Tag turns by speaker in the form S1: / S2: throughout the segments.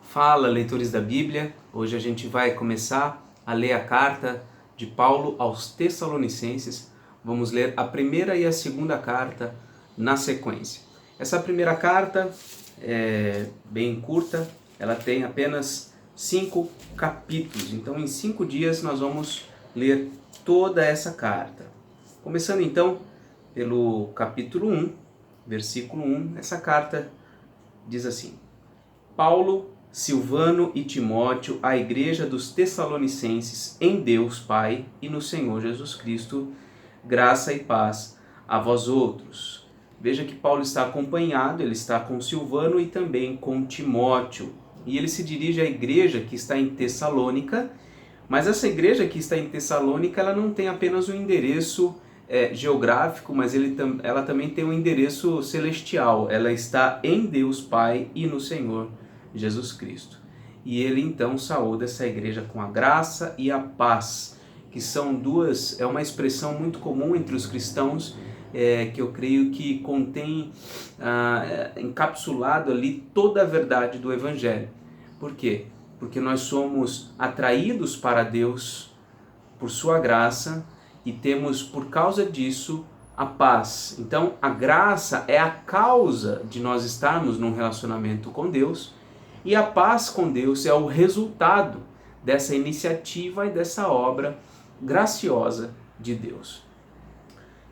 S1: Fala, leitores da Bíblia! Hoje a gente vai começar a ler a carta de Paulo aos Tessalonicenses. Vamos ler a primeira e a segunda carta na sequência. Essa primeira carta é bem curta, ela tem apenas 5 capítulos. Então, em 5 dias nós vamos ler toda essa carta. Começando então pelo capítulo 1, versículo 1, essa carta diz assim: Paulo, Silvano e Timóteo, à igreja dos Tessalonicenses, em Deus Pai e no Senhor Jesus Cristo, graça e paz a vós outros. Veja que Paulo está acompanhado, ele está com Silvano e também com Timóteo. E ele se dirige à igreja que está em Tessalônica, mas essa igreja que está em Tessalônica, ela não tem apenas um endereço geográfico, mas ela também tem um endereço celestial. Ela está em Deus Pai e no Senhor Jesus Cristo. E ele então saúda essa igreja com a graça e a paz, que são duas, é uma expressão muito comum entre os cristãos, que eu creio que contém encapsulado ali toda a verdade do Evangelho. Por quê? Porque nós somos atraídos para Deus por sua graça e temos por causa disso a paz. Então a graça é a causa de nós estarmos num relacionamento com Deus, e a paz com Deus é o resultado dessa iniciativa e dessa obra graciosa de Deus.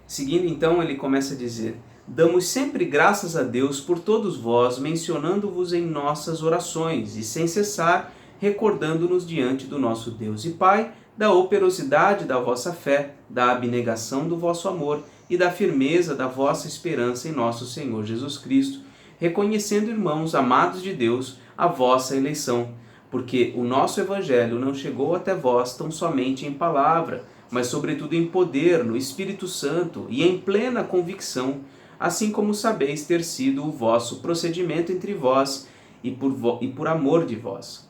S1: Seguindo então, ele começa a dizer: damos sempre graças a Deus por todos vós, mencionando-vos em nossas orações, e sem cessar recordando-nos diante do nosso Deus e Pai da operosidade da vossa fé, da abnegação do vosso amor e da firmeza da vossa esperança em nosso Senhor Jesus Cristo, reconhecendo, irmãos amados de Deus, a vossa eleição, porque o nosso Evangelho não chegou até vós tão somente em palavra, mas sobretudo em poder, no Espírito Santo e em plena convicção, assim como sabeis ter sido o vosso procedimento entre vós e por amor de vós.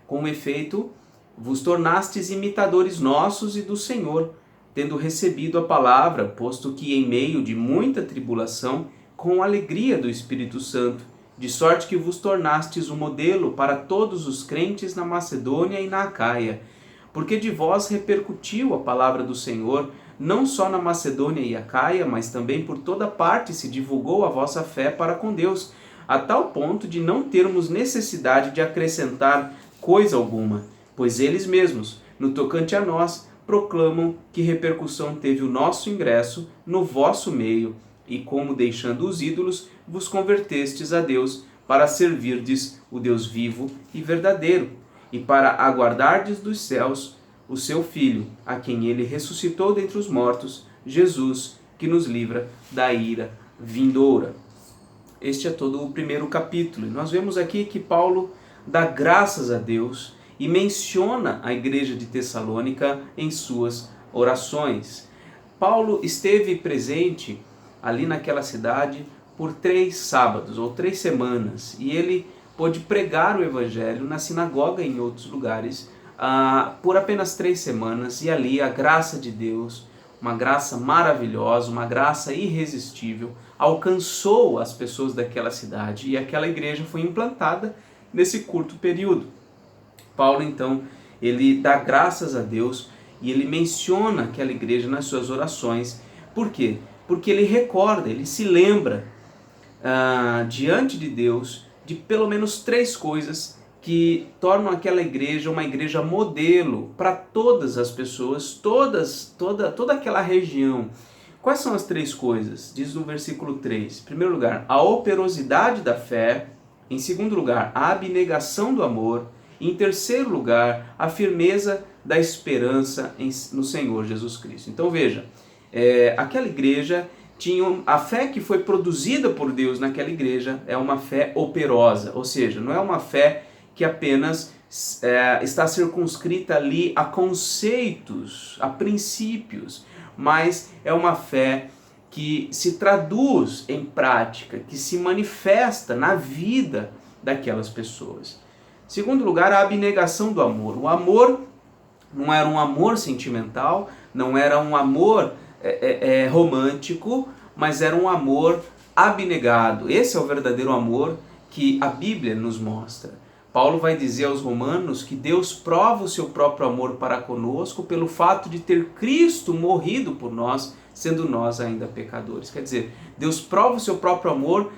S1: Com efeito, vos tornastes imitadores nossos e do Senhor, tendo recebido a palavra, posto que em meio de muita tribulação, com alegria do Espírito Santo, de sorte que vos tornastes um modelo para todos os crentes na Macedônia e na Acaia, porque de vós repercutiu a palavra do Senhor, não só na Macedônia e Acaia, mas também por toda parte se divulgou a vossa fé para com Deus, a tal ponto de não termos necessidade de acrescentar coisa alguma, pois eles mesmos, no tocante a nós, proclamam que repercussão teve o nosso ingresso no vosso meio, e como deixando os ídolos, vos convertestes a Deus, para servirdes o Deus vivo e verdadeiro, e para aguardardes dos céus o seu Filho, a quem ele ressuscitou dentre os mortos, Jesus, que nos livra da ira vindoura. Este é todo o primeiro capítulo. Nós vemos aqui que Paulo dá graças a Deus e menciona a igreja de Tessalônica em suas orações. Paulo esteve presente ali naquela cidade por 3 sábados ou 3 semanas, e ele pôde pregar o evangelho na sinagoga e em outros lugares por apenas 3 semanas, e ali a graça de Deus, uma graça maravilhosa, uma graça irresistível, alcançou as pessoas daquela cidade, e aquela igreja foi implantada nesse curto período. Paulo então, ele dá graças a Deus e ele menciona aquela igreja nas suas orações. Por quê? Porque ele recorda, ele se lembra diante de Deus de pelo menos 3 coisas que tornam aquela igreja uma igreja modelo para todas as pessoas, toda aquela região. Quais são as 3 coisas? Diz no versículo 3. Em primeiro lugar, a operosidade da fé. Em segundo lugar, a abnegação do amor. E em terceiro lugar, a firmeza da esperança no Senhor Jesus Cristo. Então veja, aquela igreja tinha a fé que foi produzida por Deus naquela igreja, é uma fé operosa, ou seja, não é uma fé que apenas está circunscrita ali a conceitos, a princípios, mas é uma fé que se traduz em prática, que se manifesta na vida daquelas pessoas. Segundo lugar, a abnegação do amor. O amor não era um amor sentimental, não era um amor romântico, mas era um amor abnegado. Esse é o verdadeiro amor que a Bíblia nos mostra. Paulo vai dizer aos romanos que Deus prova o seu próprio amor para conosco pelo fato de ter Cristo morrido por nós, sendo nós ainda pecadores. Quer dizer, Deus prova o seu próprio amor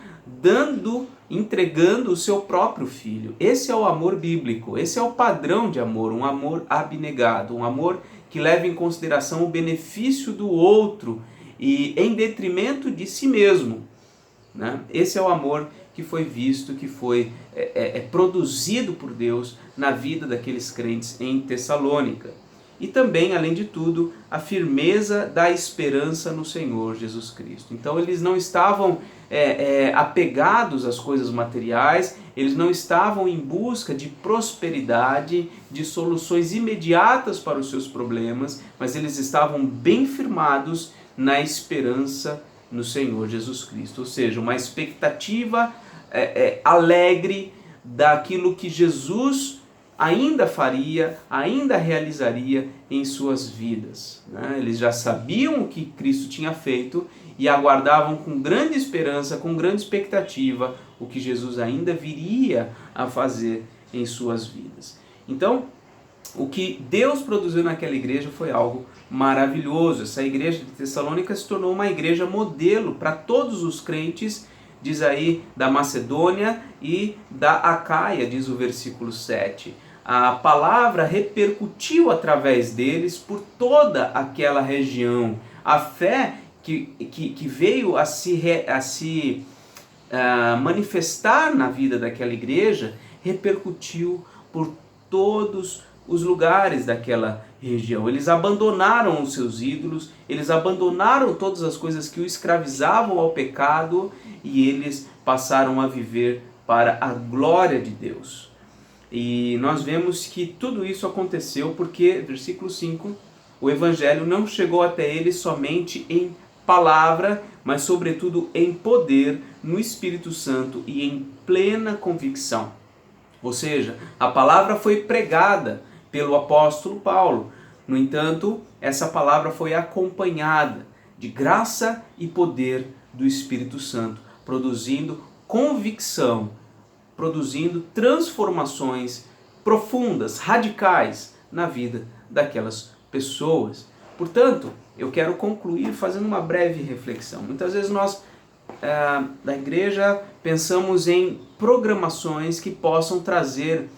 S1: entregando o seu próprio Filho. Esse é o amor bíblico, esse é o padrão de amor, um amor abnegado, um amor que leva em consideração o benefício do outro e em detrimento de si mesmo, né? Esse é o amor que foi visto, que foi produzido por Deus na vida daqueles crentes em Tessalônica. E também, além de tudo, a firmeza da esperança no Senhor Jesus Cristo. Então eles não estavam apegados às coisas materiais, eles não estavam em busca de prosperidade, de soluções imediatas para os seus problemas, mas eles estavam bem firmados na esperança no Senhor Jesus Cristo. Ou seja, uma expectativa alegre daquilo que Jesus ainda faria, ainda realizaria em suas vidas, né? Eles já sabiam o que Cristo tinha feito e aguardavam com grande esperança, com grande expectativa, o que Jesus ainda viria a fazer em suas vidas. Então, o que Deus produziu naquela igreja foi algo maravilhoso. Essa igreja de Tessalônica se tornou uma igreja modelo para todos os crentes, diz aí, da Macedônia e da Acaia, diz o versículo 7. A palavra repercutiu através deles por toda aquela região. A fé que veio a se manifestar na vida daquela igreja repercutiu por todos os lugares daquela região. Eles abandonaram os seus ídolos, eles abandonaram todas as coisas que o escravizavam ao pecado e eles passaram a viver para a glória de Deus. E nós vemos que tudo isso aconteceu porque, versículo 5, o Evangelho não chegou até eles somente em palavra, mas sobretudo em poder, no Espírito Santo e em plena convicção. Ou seja, a palavra foi pregada pelo apóstolo Paulo. No entanto, essa palavra foi acompanhada de graça e poder do Espírito Santo, produzindo convicção, produzindo transformações profundas, radicais na vida daquelas pessoas. Portanto, eu quero concluir fazendo uma breve reflexão. Muitas vezes nós, da igreja, pensamos em programações que possam trazer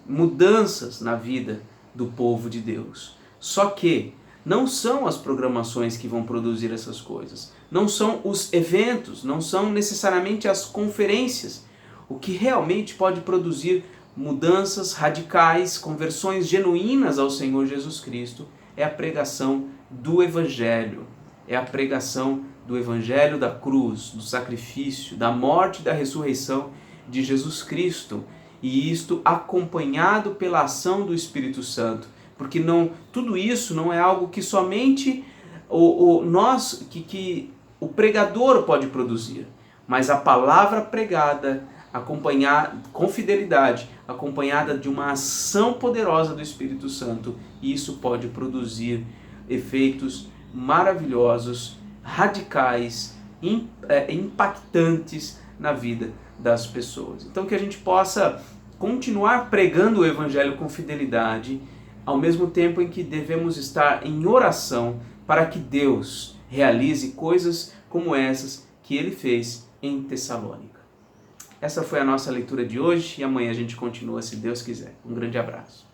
S1: mudanças na vida do povo de Deus. Só que não são as programações que vão produzir essas coisas. Não são os eventos, não são necessariamente as conferências. O que realmente pode produzir mudanças radicais, conversões genuínas ao Senhor Jesus Cristo, é a pregação do Evangelho. É a pregação do Evangelho da cruz, do sacrifício, da morte e da ressurreição de Jesus Cristo. E isto acompanhado pela ação do Espírito Santo. Porque tudo isso não é algo que somente o pregador pode produzir, mas a palavra pregada, acompanhada com fidelidade, acompanhada de uma ação poderosa do Espírito Santo, isso pode produzir efeitos maravilhosos, radicais, impactantes na vida das pessoas. Então que a gente possa continuar pregando o Evangelho com fidelidade, ao mesmo tempo em que devemos estar em oração para que Deus realize coisas como essas que Ele fez em Tessalônica. Essa foi a nossa leitura de hoje e amanhã a gente continua, se Deus quiser. Um grande abraço.